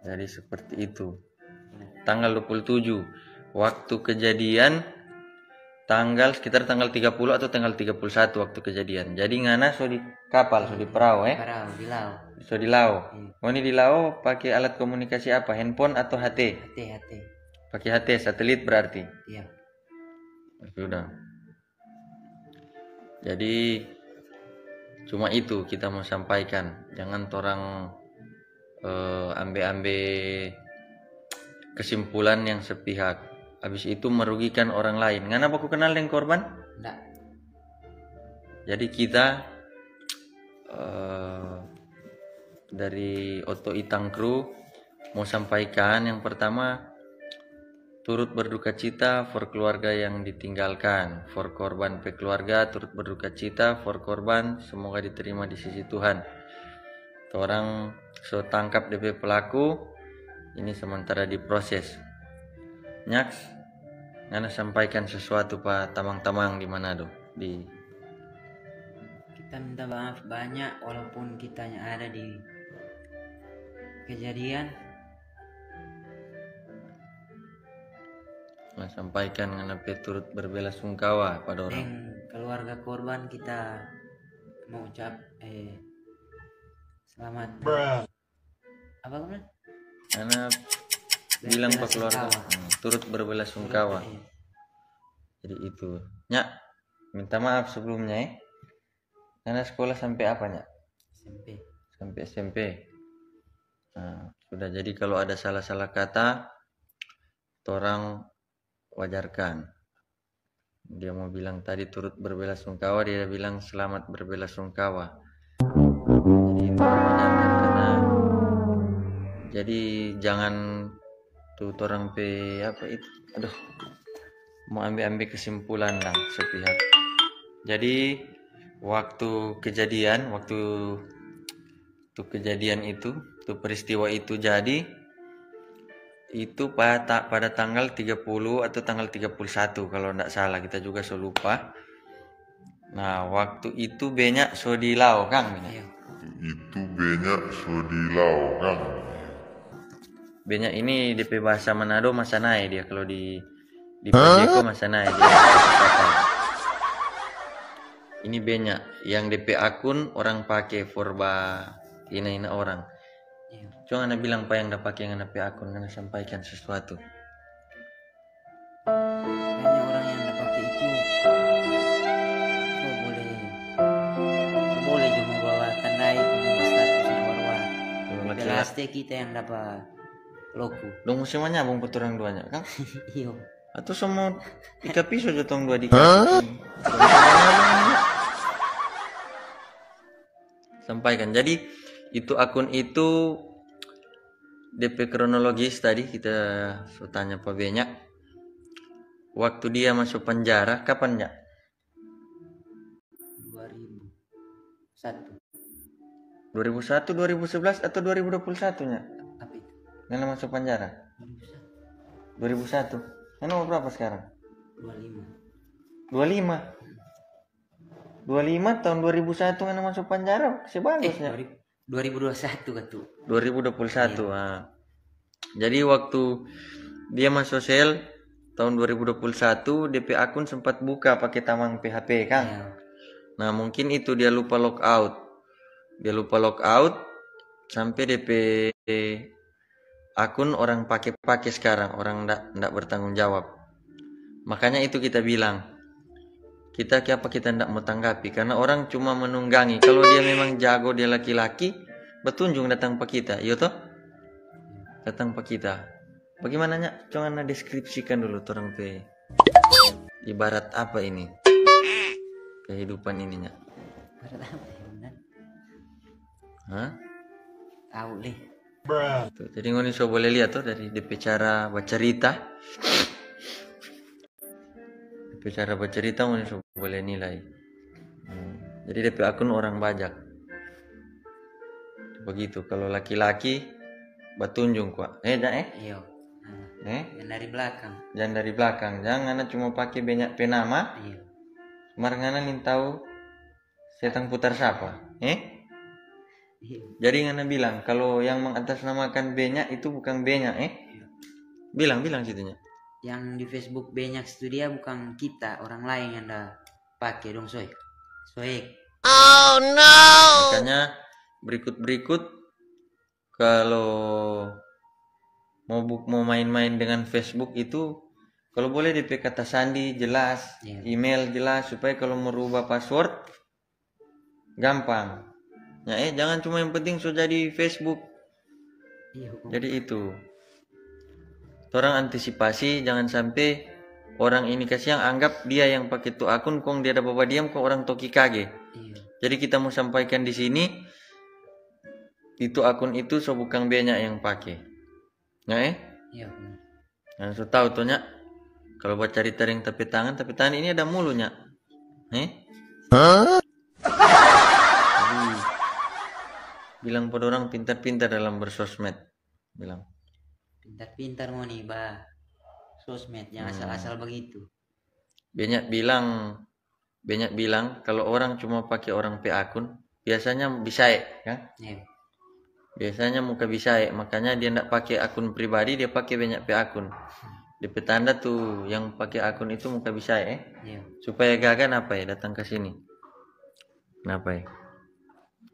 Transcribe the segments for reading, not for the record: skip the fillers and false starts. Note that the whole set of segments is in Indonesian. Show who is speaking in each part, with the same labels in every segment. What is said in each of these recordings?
Speaker 1: Jadi seperti itu. Tanggal 27 waktu kejadian, sekitar tanggal 30 atau tanggal 31 waktu kejadian. Jadi ngana so di kapal, so di perahu
Speaker 2: Perahu di laut.
Speaker 1: So di laut. Oh, ini di laut pakai alat komunikasi apa? Handphone atau HT?
Speaker 2: HT.
Speaker 1: Pakai HT, satelit berarti.
Speaker 2: Iya.
Speaker 1: Sudah. Jadi cuma itu kita mau sampaikan. Jangan orang ambil kesimpulan yang sepihak. Habis itu merugikan orang lain. Kenapa aku kenal dengan korban?
Speaker 2: Enggak.
Speaker 1: Jadi kita dari Oto Itang Kru mau sampaikan yang pertama, turut berduka cita for keluarga yang ditinggalkan, for korban pe keluarga turut berduka cita, for korban semoga diterima di sisi Tuhan. Orang so tangkap DP pelaku, ini sementara diproses. Nyaks, ngana sampaikan sesuatu Pak Tamang-Tamang di Manado.
Speaker 2: Kita minta maaf banyak walaupun kita yang ada di kejadian.
Speaker 1: Nah, sampaikan ngana turut berbelasungkawa pada orang.
Speaker 2: Keluarga korban kita mengucap selamat. Apa kan?
Speaker 1: Karena bilang pak keluarga turut berbelasungkawa. Jadi itu. Nyak, minta maaf sebelumnya Karena sekolah sampai apa Nyak?
Speaker 2: SMP.
Speaker 1: Sampai SMP. Nah, sudah, jadi kalau ada salah-salah kata, orang wajarkan. Dia mau bilang tadi turut berbelasungkawa, dia bilang selamat berbelasungkawa. Jadi itu wajarkan karena jadi jangan tuh orang apa itu, mau ambil kesimpulan lah sepihak. Jadi waktu kejadian itu, peristiwa itu jadi itu pada tanggal 30 atau tanggal 31 kalau tidak salah, kita juga so lupa. Nah, waktu itu banyak so di lau Kang. Banyak ini DP bahasa Manado Masanai dia, kalau di Pajeko Masanai dia. Ini banyak yang DP akun orang pakai forba ini orang. Cuma anda bilang apa yang anda pakai yang DP akun, anda sampaikan sesuatu.
Speaker 2: Banyak orang yang dapat itu boleh cuma bawa tandai status warwa. Pasti kita yang dapat loku.
Speaker 1: Dong musim mana bung peturang duanya Kang?
Speaker 2: Iyo.
Speaker 1: Atau semua ika pisau jotong dua di sampaikan. Jadi itu akun itu DP kronologis tadi kita tanya Pak Benyak. Waktu dia masuk penjara kapan ya? 2001, 2011 atau 2021 nya?
Speaker 2: Apa itu?
Speaker 1: Nggak masuk penjara? 2001. Nomor berapa sekarang? 25 tahun 2001 nggak masuk penjara, sebagusnya.
Speaker 2: 2021 kan tuh.
Speaker 1: 2021. Nah. Jadi waktu dia masuk sel tahun 2021, DP akun sempat buka pakai tamang PHP kan. Ya. Nah, mungkin itu dia lupa logout sampai DP akun orang pakai sekarang, orang enggak bertanggung jawab. Makanya itu kita bilang, kita tidak mau tanggapi karena orang cuma menunggangi. Kalau dia memang jago, dia laki-laki, bertunjung datang pak kita, iya toh? Datang pak kita. Bagaimana nya? Coba deskripsikan dulu orang pe. Ibarat apa ini? Kehidupan ininya.
Speaker 2: Ibarat apa ya?
Speaker 1: Hah?
Speaker 2: Tahu deh.
Speaker 1: Jadi ngoni so boleh lihat tuh dari DP cara bercerita. Ngoni so boleh nilai. Jadi DP akun orang bajak. Begitu kalau laki-laki batunjung kok.
Speaker 2: Iya. Jangan
Speaker 1: dari belakang. Jangan cuma pakai banyak penama.
Speaker 2: Iya.
Speaker 1: Marngana nin tahu setang putar siapa?
Speaker 2: Iya.
Speaker 1: Jadi ngana bilang kalau yang mengatasnamakan B-nya itu bukan B-nya, bilang situnya.
Speaker 2: Yang di Facebook banyak studia bukan kita, orang lain yang dah pakai dong soek.
Speaker 1: Makanya berikut kalau mau main-main dengan Facebook itu kalau boleh DP kata sandi jelas,
Speaker 2: Iya.
Speaker 1: email jelas supaya kalau merubah password gampang. Ya jangan cuma yang penting sudah di Facebook.
Speaker 2: Iya,
Speaker 1: Jadi itu. Orang antisipasi jangan sampai orang ini kasih yang anggap dia yang pakai tuh akun kong dia ada bawa diam kok orang toki kage.
Speaker 2: iya.
Speaker 1: Jadi kita mau sampaikan di sini itu akun itu so bukan banyak yang pakai. Ya
Speaker 2: Iya.
Speaker 1: Nah, so tahu tuh nya. Kalau buat cari taring tapi tangan ini ada mulunya. Jadi bilang pada orang pintar-pintar dalam bersosmed. Bilang.
Speaker 2: Pintar-pintar mau nih, bah. Sosmed yang asal-asal begitu.
Speaker 1: Banyak bilang kalau orang cuma pakai orang pe akun, biasanya bisa kan?
Speaker 2: Iya.
Speaker 1: Biasanya muka bisa makanya dia ndak pakai akun pribadi, dia pakai banyak pe akun. Di petanda tuh yang pakai akun itu muka bisa
Speaker 2: Iya.
Speaker 1: supaya gagan apa datang ke sini. Kenapa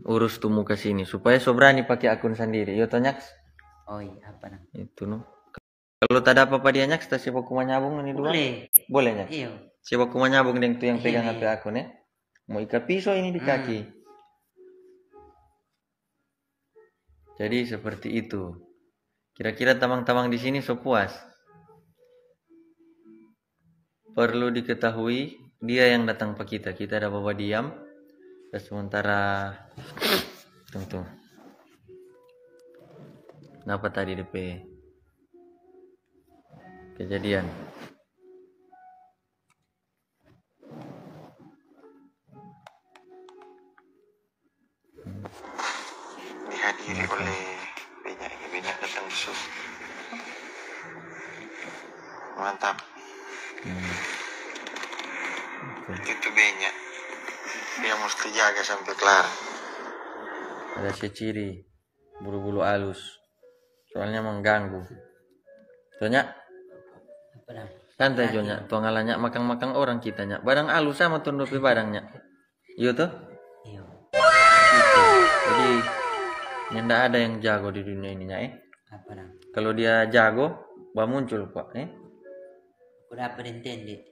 Speaker 1: urus tuh muka sini supaya sobrani pakai akun sendiri. Yo tonyak.
Speaker 2: Oh iya, apa nah?
Speaker 1: Itu no. Kalau tak ada apa-apa dia nyak, kita siapa kuma nyabung ini dua. Boleh nyak.
Speaker 2: Iya.
Speaker 1: Siapa kuma nyabung dengan tuh yang pegang
Speaker 2: Iya.
Speaker 1: HP akun mau ikat pisau ini di kaki. Jadi seperti itu. Kira-kira tamang-tamang di sini so puas. Perlu diketahui dia yang datang ke kita. Kita ada bawa diam. Dan sementara tunggu. Kenapa tadi DP kejadian? Dihadiri oleh banyak datang besok. Mantap. Itu banyak. Dia mesti jaga sampai kelar. Ada seciri bulu-bulu halus. Soalnya mengganggu. Soalnya
Speaker 2: Apa nah?
Speaker 1: santai jonya, tuang alanya makan orang kitanya. Barang halus sama tundupi barangnya. Iya tuh?
Speaker 2: Iya.
Speaker 1: Jadi ndak ada yang jago di dunia ininya
Speaker 2: Apa nah?
Speaker 1: Kalau dia jago, muncul pak
Speaker 2: Udah apa intended?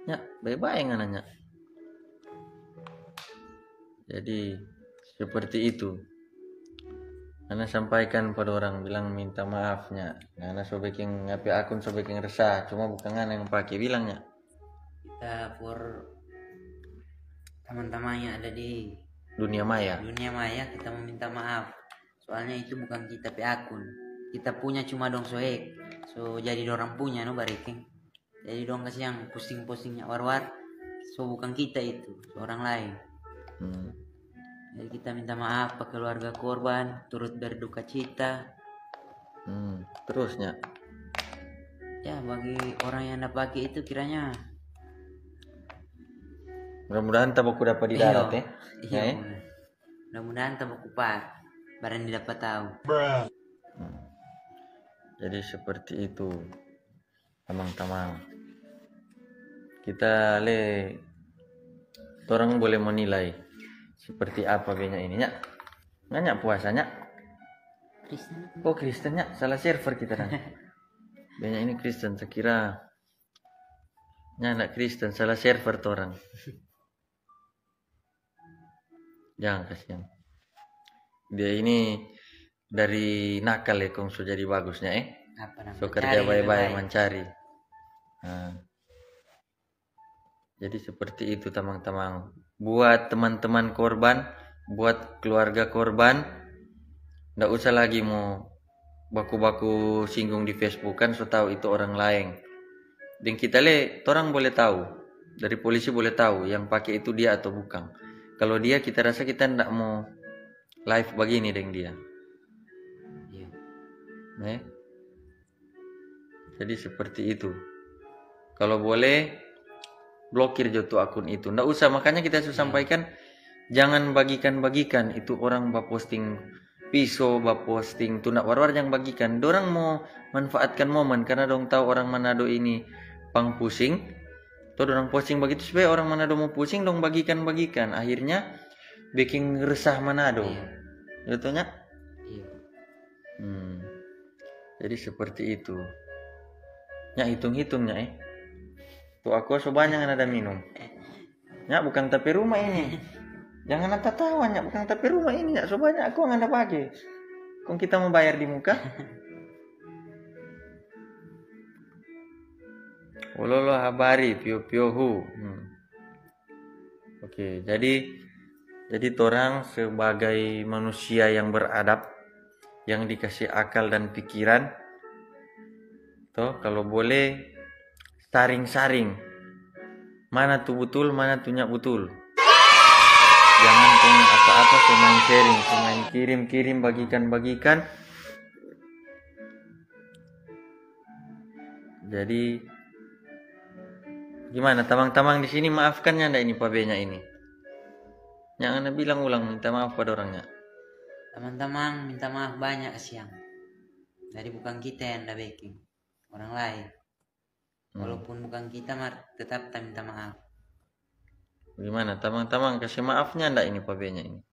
Speaker 1: nya bye-bye ngananya. Jadi seperti itu. Karena sampaikan pada orang bilang minta maafnya. Karena sobeking ngapi akun sobeking resah, cuma bukan ngana yang pakai bilangnya.
Speaker 2: Kita for teman-temannya ada di
Speaker 1: Dunia maya
Speaker 2: kita mau minta maaf. Soalnya itu bukan kita pe akun. Kita punya cuma dong soek. So jadi orang punya no bariking. Jadi dong kasih yang posting-postingnya war-war. So bukan kita itu, orang lain. Jadi kita minta maaf ke keluarga korban, turut berduka cita.
Speaker 1: Terusnya.
Speaker 2: Ya bagi orang yang nak pakai itu kiranya.
Speaker 1: Mudah-mudahan tabaku dapat di darat
Speaker 2: Iya. Mudah-mudahan tabaku barang didapat tahu.
Speaker 1: Jadi seperti itu. Tamang-tamang. Kita orang boleh menilai seperti apa banyak ininya. Nanya puasanya.
Speaker 2: Kristen.
Speaker 1: Oh Kristennya salah server kita kan. Banyak ini Kristen sekira. Anak Kristen salah server tuh orang. Jangan kasihan. Dia ini dari nakal kong so jadi bagusnya so kerja baik-baik mencari. Jadi seperti itu tamang-tamang. Buat teman-teman korban, buat keluarga korban, ndak usah lagi mau baku-baku singgung di Facebook kan so tahu itu orang lain. Dan kita orang boleh tahu, dari polisi boleh tahu yang pakai itu dia atau bukan. Kalau dia kita rasa kita ndak mau live begini dengan dia. Jadi seperti itu. Kalau boleh blokir jatuh akun itu. Ndak usah, makanya kita sudah sampaikan Jangan bagikan-bagikan. Itu orang posting pisau, posting tunak war-war, yang bagikan. Dorang mau manfaatkan momen karena dong tahu orang Manado ini pang pusing. Tuh orang posting begitu supaya orang Manado mau pusing dong bagikan-bagikan. Akhirnya bikin resah Manado.
Speaker 2: Iya.
Speaker 1: Gitu nya.
Speaker 2: Iya.
Speaker 1: Jadi seperti itu. Ya hitung-hitungnya Tuh aku banyak yang ada minum. Ya bukan tapi rumah ini. Jangan ada tawa ya, bukan tapi rumah ini ya. Banyak aku yang ada pakai. Kok kita mau bayar di muka? Ulolo habari pio hu. Oke, jadi torang sebagai manusia yang beradab, yang dikasih akal dan pikiran, toh kalau boleh saring-saring. Mana tuh betul, mana tuh nyak betul. Jangan pengen apa-apa cuma sharing, cuma kirim-kirim, bagikan-bagikan. Jadi gimana tamang-tamang di sini, maafkannya ndak ini pabenya ini? Yang anda bilang ulang minta maaf pada orangnya.
Speaker 2: Teman-teman minta maaf banyak siang. Jadi bukan kita yang ada baking, orang lain. Walaupun bukan kita, tetap minta maaf.
Speaker 1: Gimana tamang-tamang kasih maafnya ndak ini pabenya ini?